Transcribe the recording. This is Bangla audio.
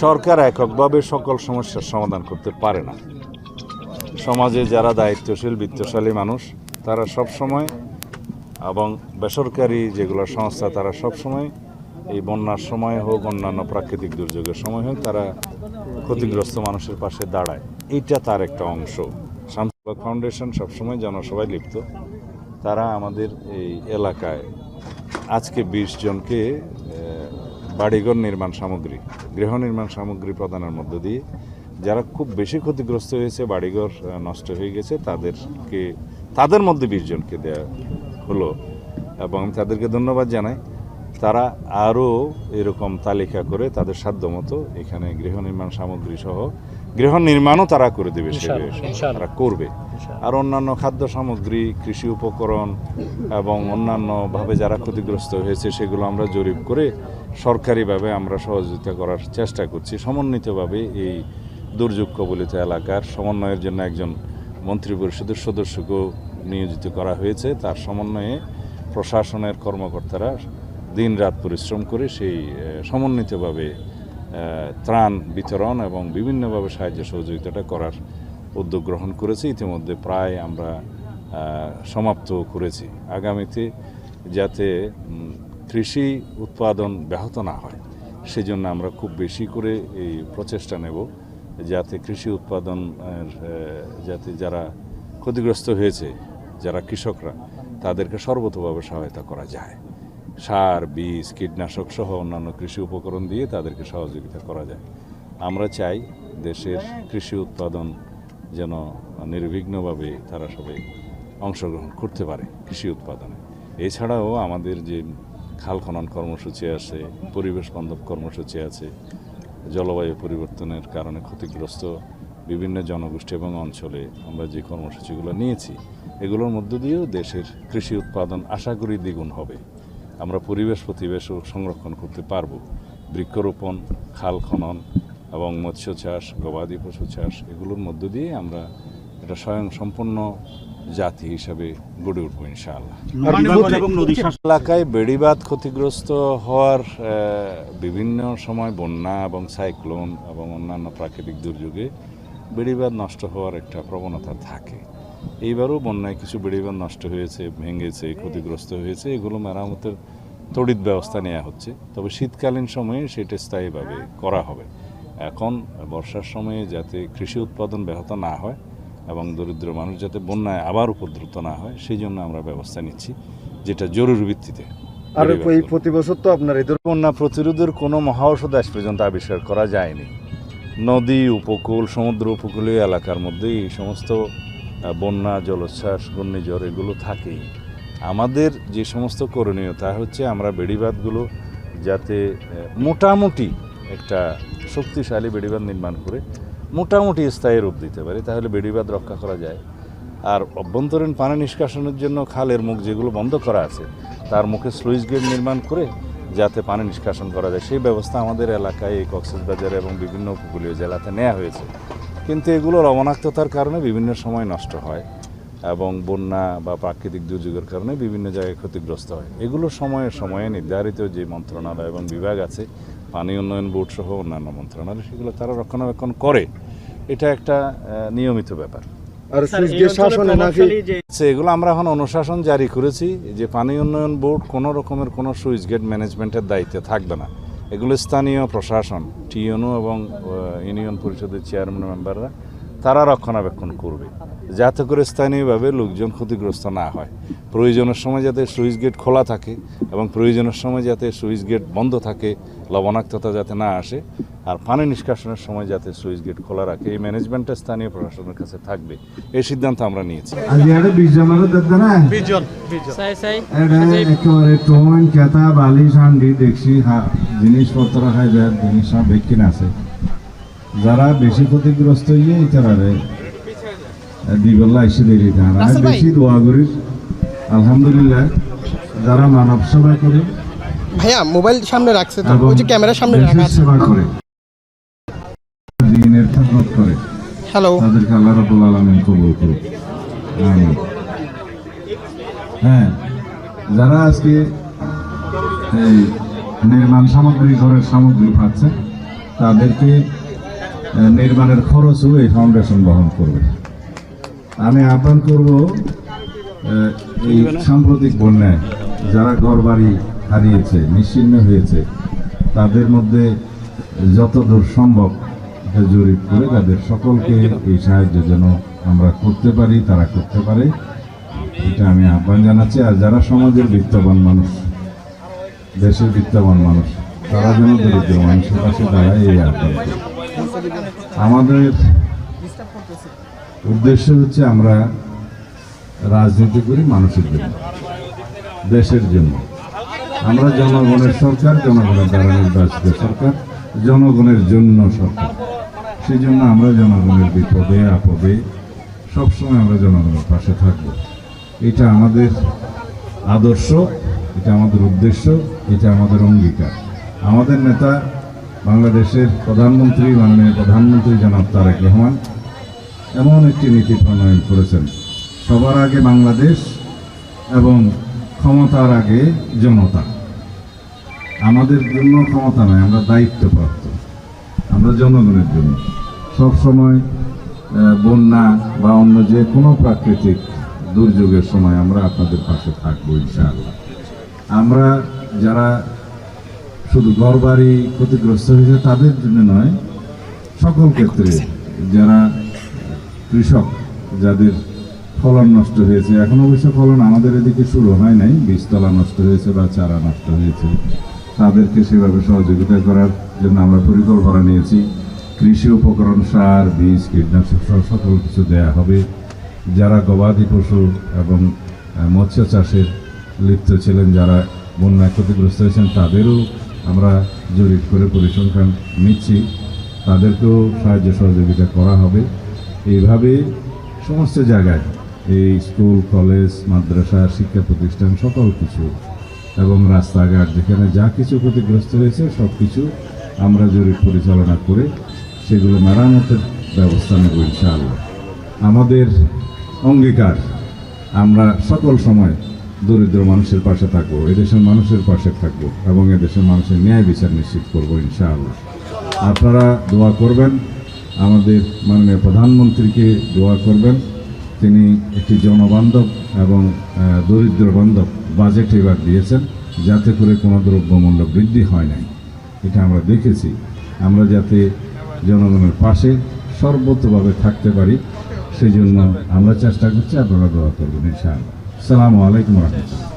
সরকার এককভাবে সকল সমস্যার সমাধান করতে পারে না। সমাজে যারা দায়িত্বশীল বিত্তশালী মানুষ তারা সব সময় এবং বেসরকারি যেগুলো সংস্থা তারা সব সময় এই বন্যার সময় হোক অন্যান্য প্রাকৃতিক দুর্যোগের সময় হোক তারা ক্ষতিগ্রস্ত মানুষের পাশে দাঁড়ায়। এইটা তার একটা অংশ। শামসুল ফাউন্ডেশন সবসময় জনসভায় লিপ্ত। তারা আমাদের এই এলাকায় আজকে 20 জনকে বাড়িঘর নির্মাণ সামগ্রী গৃহ নির্মাণ সামগ্রী প্রদানের মধ্য দিয়ে যারা খুব বেশি ক্ষতিগ্রস্ত হয়েছে বাড়িঘর নষ্ট হয়ে গেছে তাদের মধ্যে 20 জনকে দেওয়া হলো এবং আমি তাদেরকে ধন্যবাদ জানাই। তারা আরও এরকম তালিকা করে তাদের সাধ্যমতো এখানে গৃহ নির্মাণ সামগ্রী সহ গৃহ নির্মাণও তারা করে দেবে, তারা করবে। আর অন্যান্য খাদ্য সামগ্রী কৃষি উপকরণ এবং অন্যান্যভাবে যারা ক্ষতিগ্রস্ত হয়েছে সেগুলো আমরা জরিপ করে সরকারিভাবে আমরা সহযোগিতা করার চেষ্টা করছি। সমন্বিতভাবে এই দুর্যোগ কবলিত এলাকার সমন্বয়ের জন্য একজন মন্ত্রী পরিষদের সদস্যকেও নিয়োজিত করা হয়েছে। তার সমন্বয়ে প্রশাসনের কর্মকর্তারা দিনরাত পরিশ্রম করে সেই সমন্বিতভাবে ত্রাণ বিতরণ এবং বিভিন্নভাবে সাহায্য সহযোগিতাটা করার উদ্যোগ গ্রহণ করেছে। ইতিমধ্যে প্রায় আমরা সমাপ্ত করেছি। আগামীতে যাতে কৃষি উৎপাদন ব্যাহত না হয় সেজন্য আমরা খুব বেশি করে এই প্রচেষ্টা নেব যাতে কৃষি উৎপাদন যাতে যারা ক্ষতিগ্রস্ত হয়েছে যারা কৃষকরা তাদেরকে সর্বতোভাবে সহায়তা করা যায়। সার বীজ কীটনাশক সহ অন্যান্য কৃষি উপকরণ দিয়ে তাদেরকে সহযোগিতা করা যায়। আমরা চাই দেশের কৃষি উৎপাদন যেন নির্বিঘ্নভাবে তারা সবাই অংশগ্রহণ করতে পারে কৃষি উৎপাদনে। এছাড়াও আমাদের যে খাল খনন কর্মসূচি আছে, পরিবেশ বান্ধব কর্মসূচি আছে, জলবায়ু পরিবর্তনের কারণে ক্ষতিগ্রস্ত বিভিন্ন জনগোষ্ঠী এবং অঞ্চলে আমরা যে কর্মসূচিগুলো নিয়েছি এগুলোর মধ্য দিয়েও দেশের কৃষি উৎপাদন আশা করি দ্বিগুণ হবে। আমরা পরিবেশ প্রতিবেশও সংরক্ষণ করতে পারব। বৃক্ষরোপণ, খাল খনন এবং মৎস্য চাষ, গবাদি পশু চাষ এগুলোর মধ্য দিয়ে আমরা এটা স্বয়ংসম্পন্ন জাতি হিসাবে গড়ে উঠবো ইনশাআল্লাহ। এলাকায় বেড়িবাঁধ ক্ষতিগ্রস্ত হওয়ার বিভিন্ন সময় বন্যা এবং সাইক্লোন এবং অন্যান্য প্রাকৃতিক দুর্যোগে বেড়িবাঁধ নষ্ট হওয়ার একটা প্রবণতা থাকে। এইবারও বন্যায় কিছু বেড়িবাঁধ নষ্ট হয়েছে, ভেঙেছে, ক্ষতিগ্রস্ত হয়েছে। এগুলো মেরামতের তড়িৎ ব্যবস্থা নেওয়া হচ্ছে। তবে শীতকালীন সময়ে সেটা স্থায়ীভাবে করা হবে। এখন বর্ষার সময়ে যাতে কৃষি উৎপাদন ব্যাহত না হয় এবং দরিদ্র মানুষ যাতে বন্যায় আবার উপদ্রুত না হয় সেই জন্য আমরা ব্যবস্থা নিচ্ছি, যেটা জরুরি ভিত্তিতে। আর এই প্রতি বছর তো আপনার এই বন্যা প্রতিরোধের কোনো মহা ঔষধ আজ পর্যন্ত আবিষ্কার করা যায়নি। নদী উপকূল, সমুদ্র উপকূলীয় এলাকার মধ্যে এই সমস্ত বন্যা, জলোচ্ছ্বাস, ঘূর্ণিঝড় এগুলো থাকেই। আমাদের যে সমস্ত করণীয় তা হচ্ছে আমরা বেড়িবাঁধগুলো যাতে মোটামুটি একটা শক্তিশালী বেড়িবাঁধ নির্মাণ করে মোটামুটি স্থায়ী রূপ দিতে পারি, তাহলে বেড়িবাঁধ রক্ষা করা যায়। আর অভ্যন্তরীণ পানি নিষ্কাশনের জন্য খালের মুখ যেগুলো বন্ধ করা আছে তার মুখে স্লুইস গেট নির্মাণ করে যাতে পানি নিষ্কাশন করা যায় সেই ব্যবস্থা আমাদের এলাকায় এই কক্সবাজার এবং বিভিন্ন উপকূলীয় জেলাতে নেওয়া হয়েছে। কিন্তু এগুলো লবণাক্ততার কারণে বিভিন্ন সময় নষ্ট হয় এবং বন্যা বা প্রাকৃতিক দুর্যোগের কারণে বিভিন্ন জায়গায় ক্ষতিগ্রস্ত হয়। এগুলো সময়ে সময়ে নির্ধারিত যে মন্ত্রণালয় এবং বিভাগ আছে, পানি উন্নয়ন বোর্ড সহ অন্যান্য মন্ত্রণালয়, সেগুলো তারা রক্ষণাবেক্ষণ করে। এটা একটা নিয়মিত ব্যাপার। এগুলো আমরা এখন অনুশাসন জারি করেছি যে পানি উন্নয়ন বোর্ড কোনো রকমের কোনো সুইচ গেট ম্যানেজমেন্টের দায়িত্বে থাকবে না। এগুলো স্থানীয় প্রশাসন, টিএনও এবং ইউনিয়ন পরিষদের চেয়ারম্যান মেম্বাররা তারা রক্ষণাবেক্ষণ করবে যাতে করে স্থানীয়ভাবে লোকজন ক্ষতিগ্রস্ত না হয়। প্রয়োজনের সময় যাতে সুইচ গেট খোলা থাকে এবং প্রয়োজনের সময় যাতে সুইচ গেট বন্ধ থাকে, লবণাক্ততা যাতে না আসে, আর পানি নিষ্কাশনের সময় যাতে সুইচ গেট খোলা রাখে, এই ম্যানেজমেন্টটা স্থানীয় প্রশাসনের কাছে থাকবে। এই সিদ্ধান্ত আমরা নিয়েছি। জিনিসপত্র আছে যারা বেশি ক্ষতিগ্রস্ত হয়ে এটারে দিবেলা এসে দেরি বেশি দোয়া করি। আলহামদুলিল্লাহ যারা মানব সেবা করে, ভাইয়া মোবাইল সামনে রাখছে তো ওই যে ক্যামেরার সামনে রাখা আছে, সেবা করে, দিনের খেদমত করে, হ্যালো, তাদেরকে আল্লাহ রাব্বুল আলামিন কবুল করুন। আমিন। হ্যাঁ, যারা আজকে এই নির্মাণ সামগ্রী, ঘরের সামগ্রী পাচ্ছে তাদেরকে নির্মাণের খরচও এই ফাউন্ডেশন বহন করবে। আমি আহ্বান করব এই সাম্প্রতিক বন্যায় যারা ঘরবাড়ি হারিয়েছে, নিশ্চিহ্ন হয়েছে, তাদের মধ্যে যতদূর সম্ভব জরিপ করে তাদের সকলকে এই সাহায্য যেন আমরা করতে পারি, তারা করতে পারে, এটা আমি আহ্বান জানাচ্ছি। আর যারা সমাজের বিত্তবান মানুষ, দেশের বিত্তবান মানুষ, তারা যেন দরিদ্র মানুষের পাশে দাঁড়ায়, এই আহ্বান করি। আমাদের উদ্দেশ্য হচ্ছে আমরা রাজনীতি করি মানুষের জন্য, দেশের জন্য। আমরা জনগণের সরকার, জনগণের দ্বারা নির্বাচিত সরকার, জনগণের জন্য সরকার। সেই জন্য আমরা জনগণের বিপদে আপদে সবসময় আমরা জনগণের পাশে থাকব। এটা আমাদের আদর্শ, এটা আমাদের উদ্দেশ্য, এটা আমাদের অঙ্গীকার। আমাদের নেতা বাংলাদেশের প্রধানমন্ত্রী, মাননীয় প্রধানমন্ত্রী জনাব তারেক রহমান এমন একটি নীতি প্রণয়ন করেছেন, সবার আগে বাংলাদেশ এবং ক্ষমতার আগে জনতা। আমাদের জন্য ক্ষমতা নয়, আমরা দায়িত্বপ্রাপ্ত, আমরা জনগণের জন্য। সবসময় বন্যা বা অন্য যে কোনো প্রাকৃতিক দুর্যোগের সময় আমরা আপনাদের পাশে থাকবো ইনশাআল্লাহ। আমরা যারা শুধু ঘরবাড়ি ক্ষতিগ্রস্ত হয়েছে তাদের জন্য নয়, সকল ক্ষেত্রে যারা কৃষক, যাদের ফলন নষ্ট হয়েছে, এখন অবশ্য ফলন আমাদের এদিকে শুরু হয় নাই, বীজতলা নষ্ট হয়েছে বা চারা নষ্ট হয়েছে, তাদেরকে সেভাবে সহযোগিতা করার জন্য আমরা পরিকল্পনা নিয়েছি। কৃষি উপকরণ, সার, বীজ, কীটনাশক সহ সকল কিছু দেয়া হবে। যারা গবাদি পশু এবং মৎস্য চাষের লিপ্ত ছিলেন, যারা বন্যায় ক্ষতিগ্রস্ত হয়েছেন, তাদেরও আমরা জরিপ করে পরিসংখ্যান নিচ্ছি, তাদেরকেও সাহায্য সহযোগিতা করা হবে। এইভাবে সমস্ত জায়গায়, এই স্কুল, কলেজ, মাদ্রাসা, শিক্ষা প্রতিষ্ঠান, সকল কিছু এবং রাস্তাঘাট যেখানে যা কিছু ক্ষতিগ্রস্ত হয়েছে সব কিছু আমরা জরিপ পরিচালনা করে সেগুলো মেরামতের ব্যবস্থা নেব ইনশাআল্লাহ। আমাদের অঙ্গীকার, আমরা সকল সময় দরিদ্র মানুষের পাশে থাকবো, এদেশের মানুষের পাশে থাকবো এবং এদেশের মানুষের ন্যায় বিচার নিশ্চিত করবো ইনশাআল্লাহ। আপনারা দোয়া করবেন, আমাদের মাননীয় প্রধানমন্ত্রীকে দোয়া করবেন, তিনি একটি জনবান্ধব এবং দরিদ্র বান্ধব বাজেট এবার দিয়েছেন, যাতে করে কোনো দ্রব্যমূল্য বৃদ্ধি হয় নাই। এটা আমরা দেখেছি। আমরা যাতে জনগণের পাশে সর্বতভাবে থাকতে পারি, সেই জন্য আমরা চেষ্টা করছি। আপনারা দোয়া করবেন ইনশাআল্লাহ। আসসালামু আলাইকুম ওয়া রাহমাতুল্লাহ।